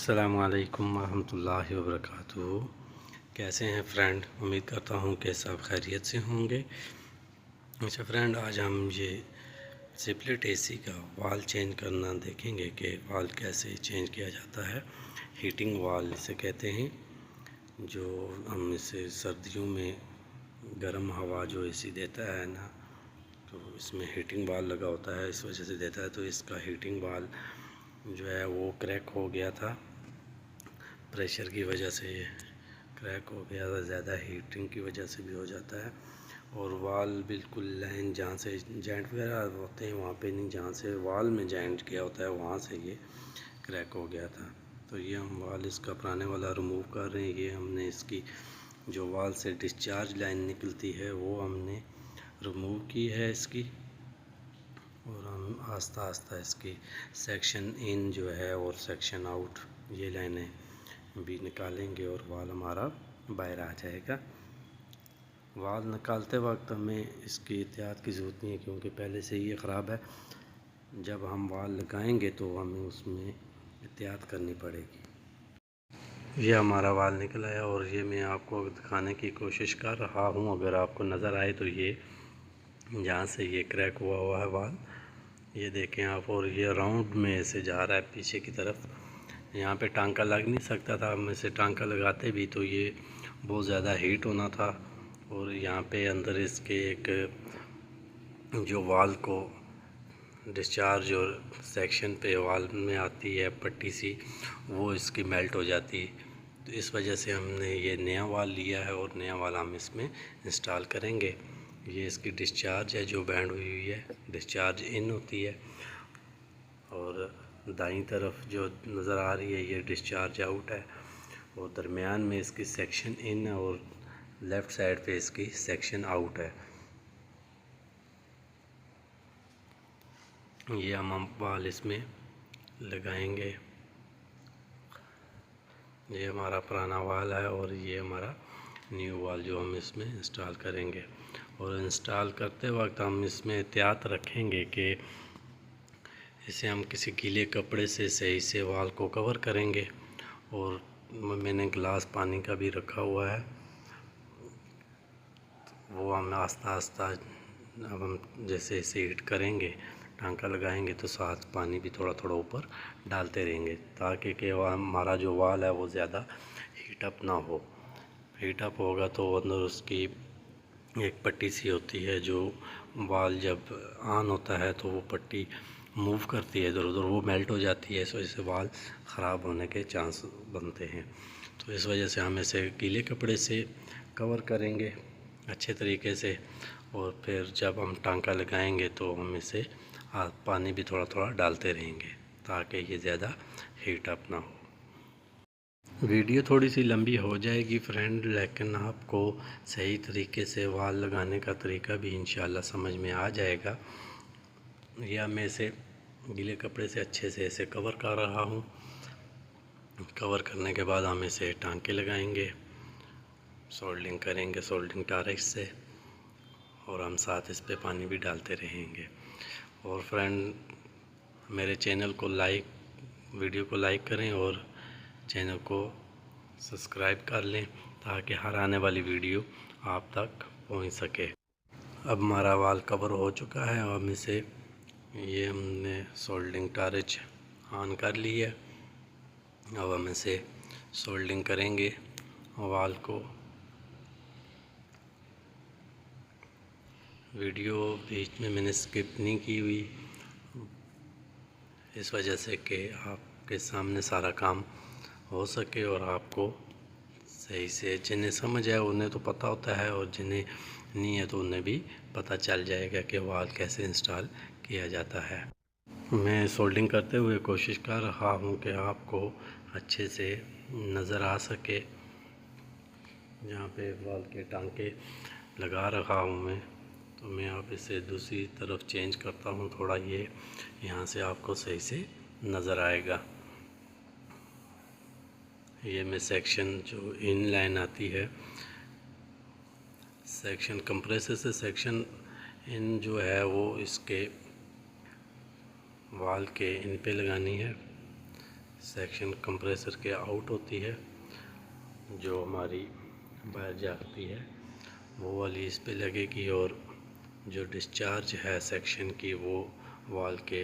अस्सलामुअलैकुम वरहमतुल्लाहि वबरकातुहू। कैसे हैं फ्रेंड? उम्मीद करता हूँ कि सब खैरियत से होंगे। अच्छा फ्रेंड, आज हम ये स्प्लिट एसी का वाल चेंज करना देखेंगे कि वाल कैसे चेंज किया जाता है। हीटिंग वाल इसे कहते हैं, जो हम इसे सर्दियों में गर्म हवा जो एसी देता है ना, तो इसमें हीटिंग वाल लगा होता है, इस वजह से देता है। तो इसका हीटिंग वाल जो है वो क्रैक हो गया था, प्रेशर की वजह से क्रैक हो गया था। ज़्यादा हीटिंग की वजह से भी हो जाता है। और वाल बिल्कुल लाइन जहाँ से जॉइंट वगैरह होते हैं वहाँ पे नहीं, जहाँ से वाल में जॉइंट किया होता है वहाँ से ये क्रैक हो गया था। तो ये हम वाल इसका पुराने वाला रिमूव कर रहे हैं। ये हमने इसकी जो वाल से डिस्चार्ज लाइन निकलती है वो हमने रिमूव की है इसकी, और हम आस्ता आस्ता इसकी सेक्शन इन जो है और सेक्शन आउट ये लाइनें भी निकालेंगे और वाल हमारा बाहर आ जाएगा। वाल निकालते वक्त हमें इसकी एहतियात की ज़रूरत नहीं है, क्योंकि पहले से ये ख़राब है। जब हम वाल लगाएंगे तो हमें उसमें एहतियात करनी पड़ेगी। ये हमारा वाल निकला है और ये मैं आपको दिखाने की कोशिश कर रहा हूँ। अगर आपको नज़र आए तो ये जहाँ से ये क्रैक हुआ है वाल, ये देखें आप, और ये राउंड में से जा रहा है पीछे की तरफ। यहाँ पे टांका लग नहीं सकता था, हम इसे टांका लगाते भी तो ये बहुत ज़्यादा हीट होना था। और यहाँ पे अंदर इसके एक जो वाल को डिस्चार्ज और सेक्शन पे वाल में आती है पट्टी सी, वो इसकी मेल्ट हो जाती। तो इस वजह से हमने ये नया वाल लिया है और नया वाल हम इसमें इंस्टॉल करेंगे। ये इसकी डिस्चार्ज है जो बैंड हुई हुई है, डिस्चार्ज इन होती है, और दाईं तरफ जो नज़र आ रही है ये डिस्चार्ज आउट है, और दरमियान में इसकी सेक्शन इन है और लेफ़्ट साइड पे इसकी सेक्शन आउट है। ये हम वाल इसमें लगाएंगे। ये हमारा पुराना वाल है और ये हमारा न्यू वाल जो हम इसमें इंस्टॉल करेंगे। और इंस्टॉल करते वक्त हम इसमें एहतियात रखेंगे कि इसे हम किसी गीले कपड़े से सही से वाल को कवर करेंगे। और मैंने गिलास पानी का भी रखा हुआ है, वो हम आस्ता आस्ता अब हम जैसे इसे हीट करेंगे, टांका लगाएंगे तो साथ पानी भी थोड़ा थोड़ा ऊपर डालते रहेंगे, ताकि कि हमारा जो वाल है वो ज़्यादा हीट अप ना हो। हीट अप होगा तो अंदर उसकी एक पट्टी सी होती है, जो वाल जब ऑन होता है तो वो पट्टी मूव करती है इधर उधर, वो मेल्ट हो जाती है। इस वजह से वाल ख़राब होने के चांस बनते हैं। तो इस वजह से हम इसे गीले कपड़े से कवर करेंगे अच्छे तरीके से, और फिर जब हम टांका लगाएंगे तो हम इसे पानी भी थोड़ा थोड़ा डालते रहेंगे, ताकि ये ज़्यादा हीट अप ना हो। वीडियो थोड़ी सी लंबी हो जाएगी फ्रेंड, लेकिन आपको सही तरीके से वाल लगाने का तरीका भी इंशाल्लाह समझ में आ जाएगा। या मैं इसे गीले कपड़े से अच्छे से इसे कवर कर रहा हूँ। कवर करने के बाद हम इसे टांके लगाएंगे, सोल्डिंग करेंगे सोल्डिंग टारेक्स से, और हम साथ इस पे पानी भी डालते रहेंगे। और फ्रेंड, मेरे चैनल को वीडियो को लाइक करें और चैनल को सब्सक्राइब कर लें, ताकि हर आने वाली वीडियो आप तक पहुंच सके। अब हमारा वाल कवर हो चुका है और हम इसे ये हमने सोल्डिंग टारेच ऑन कर ली है। अब हम इसे सोल्डिंग करेंगे वाल को। वीडियो बीच में मैंने स्किप नहीं की हुई, इस वजह से कि आपके सामने सारा काम हो सके और आपको सही से, जिन्हें समझ आए उन्हें तो पता होता है, और जिन्हें नहीं है तो उन्हें भी पता चल जाएगा कि वाल कैसे इंस्टॉल किया जाता है। मैं सोल्डिंग करते हुए कोशिश कर रहा हूँ कि आपको अच्छे से नज़र आ सके। यहाँ पे वाल के टांके लगा रखा हूँ मैं, तो मैं अब इसे दूसरी तरफ चेंज करता हूँ थोड़ा, ये यहाँ से आपको सही से नज़र आएगा। ये मैं सेक्शन जो इन लाइन आती है, सेक्शन कंप्रेसर से सेक्शन इन जो है वो इसके वाल के इन पे लगानी है। सेक्शन कंप्रेसर के आउट होती है, जो हमारी बाहर जाती है वो वाली इस पे लगेगी, और जो डिस्चार्ज है सेक्शन की वो वॉल के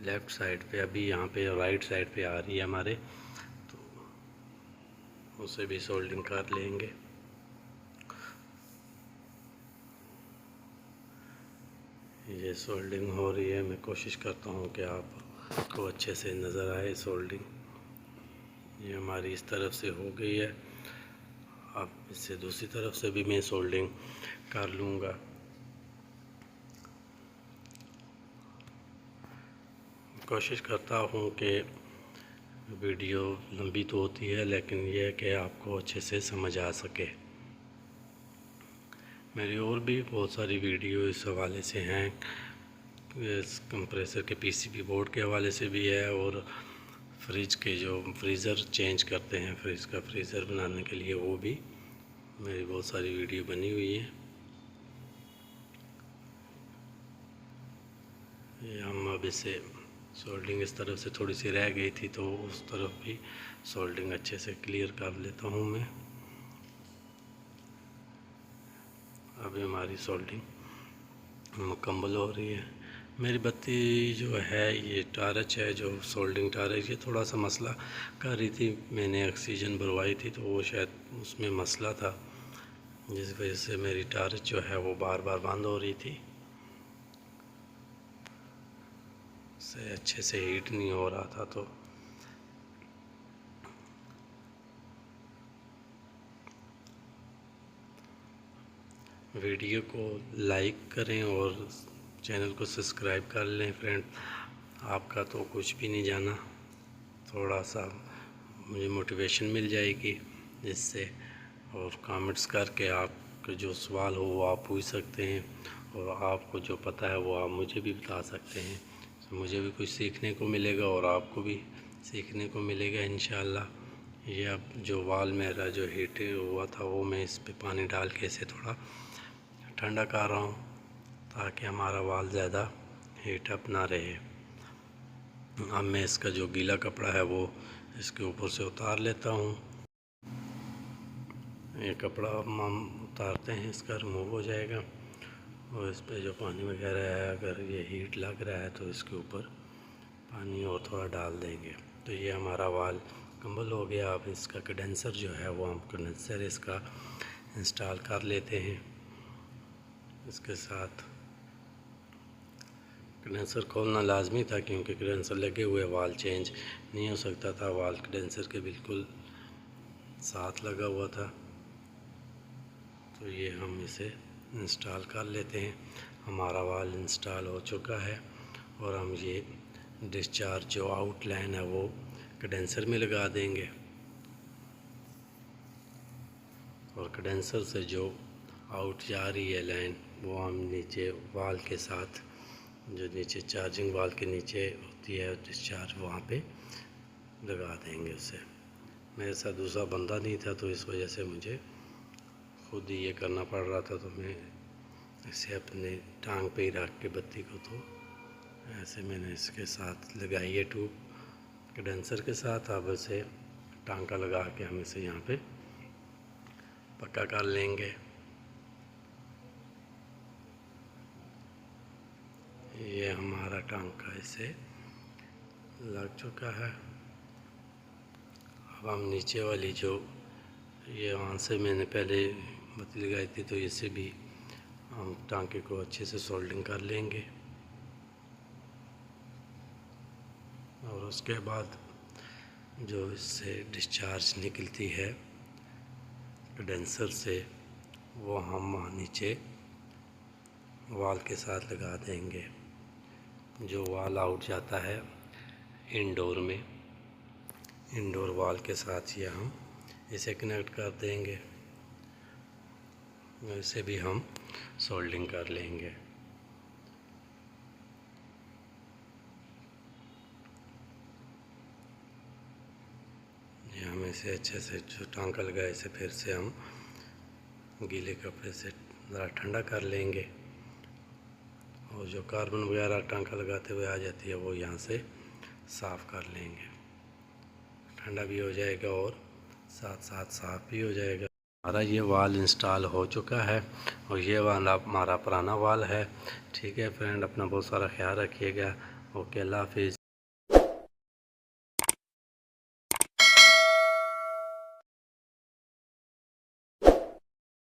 लेफ़्ट साइड पे, अभी यहाँ पे राइट साइड पे आ रही है हमारे, तो उसे भी सोल्डिंग कर लेंगे। ये सोल्डिंग हो रही है, मैं कोशिश करता हूँ कि आपको अच्छे से नज़र आए सोल्डिंग। ये हमारी इस तरफ से हो गई है, अब इससे दूसरी तरफ से भी मैं सोल्डिंग कर लूँगा। कोशिश करता हूँ कि वीडियो लंबी तो होती है, लेकिन यह है कि आपको अच्छे से समझ आ सके। मेरी और भी बहुत सारी वीडियो इस हवाले से हैं, इस कंप्रेसर के पीसीबी बोर्ड के हवाले से भी है, और फ्रिज के जो फ्रीज़र चेंज करते हैं, फ्रिज का फ्रीज़र बनाने के लिए, वो भी मेरी बहुत सारी वीडियो बनी हुई है। ये हम अब इसे सोल्डिंग इस तरफ से थोड़ी सी रह गई थी, तो उस तरफ भी सोल्डिंग अच्छे से क्लियर कर लेता हूँ मैं। अभी हमारी सोल्डिंग मुकम्मल हो रही है। मेरी बत्ती जो है, ये टार्च है, जो सोल्डिंग टार्च, ये थोड़ा सा मसला कर रही थी। मैंने ऑक्सीजन भरवाई थी तो वो शायद उसमें मसला था, जिस वजह से मेरी टार्च जो है वो बार बार बंद हो रही थी, से अच्छे से हीट नहीं हो रहा था। तो वीडियो को लाइक करें और चैनल को सब्सक्राइब कर लें फ्रेंड। आपका तो कुछ भी नहीं जाना, थोड़ा सा मुझे मोटिवेशन मिल जाएगी जिससे, और कमेंट्स करके आपके जो सवाल हो वो आप पूछ सकते हैं, और आपको जो पता है वो आप मुझे भी बता सकते हैं। तो मुझे भी कुछ सीखने को मिलेगा और आपको भी सीखने को मिलेगा इंशाल्लाह। ये अब जो वाल मेरा जो हीट हुआ था, वो मैं इस पे पानी डाल के इसे थोड़ा ठंडा कर रहा हूँ, ताकि हमारा वाल ज़्यादा हीट अप ना रहे। अब मैं इसका जो गीला कपड़ा है वो इसके ऊपर से उतार लेता हूँ। ये कपड़ा हम उतारते हैं, इसका रिमूव हो जाएगा, और इस पे जो पानी वगैरह है, अगर ये हीट लग रहा है तो इसके ऊपर पानी और थोड़ा डाल देंगे। तो ये हमारा वाल कंबल हो गया। अब इसका कंडेंसर जो है वो हम कंडेंसर इसका इंस्टॉल कर लेते हैं। इसके साथ कंडेंसर खोलना लाजमी था, क्योंकि कंडेंसर लगे हुए वाल चेंज नहीं हो सकता था। वाल कंडेंसर के बिल्कुल साथ लगा हुआ था, तो ये हम इसे इंस्टॉल कर लेते हैं। हमारा वाल इंस्टॉल हो चुका है, और हम ये डिस्चार्ज जो आउटलाइन है वो कंडेंसर में लगा देंगे, और कंडेंसर से जो आउट जा रही है लाइन वो हम नीचे वाल के साथ, जो नीचे चार्जिंग वाल के नीचे होती है डिस्चार्ज, वहाँ पे लगा देंगे उसे। मेरे साथ दूसरा बंदा नहीं था, तो इस वजह से मुझे खुद ही ये करना पड़ रहा था। तो मैं इसे अपने टांग पे ही रख के बत्ती को, तो ऐसे मैंने इसके साथ लगाई है ट्यूब कंडेंसर के साथ। अब इसे टांका लगा के हम इसे यहाँ पे पक्का कर लेंगे। ये हमारा टांका इसे लग चुका है। अब हम नीचे वाली जो, ये वहाँ से मैंने पहले बत्ती लगाई थी, तो इसे भी हम टांके को अच्छे से सोल्डिंग कर लेंगे, और उसके बाद जो इससे डिस्चार्ज निकलती है कंडेंसर से, वो हम नीचे वाल के साथ लगा देंगे। जो वाल आउट जाता है इंडोर में, इंडोर वाल के साथ ये हम इसे कनेक्ट कर देंगे, इसे भी हम सोल्डिंग कर लेंगे। ये हम इसे अच्छे से जो टांका लगा इसे फिर से हम गीले कपड़े से ज़रा ठंडा कर लेंगे, और जो कार्बन वगैरह टांका लगाते हुए आ जाती है वो यहाँ से साफ़ कर लेंगे। ठंडा भी हो जाएगा और साथ साथ साफ़ भी हो जाएगा। हमारा ये वाल इंस्टॉल हो चुका है और ये वाला हमारा पुराना वाल है। ठीक है फ्रेंड, अपना बहुत सारा ख्याल रखिएगा। ओके, अल्लाह हाफिज़।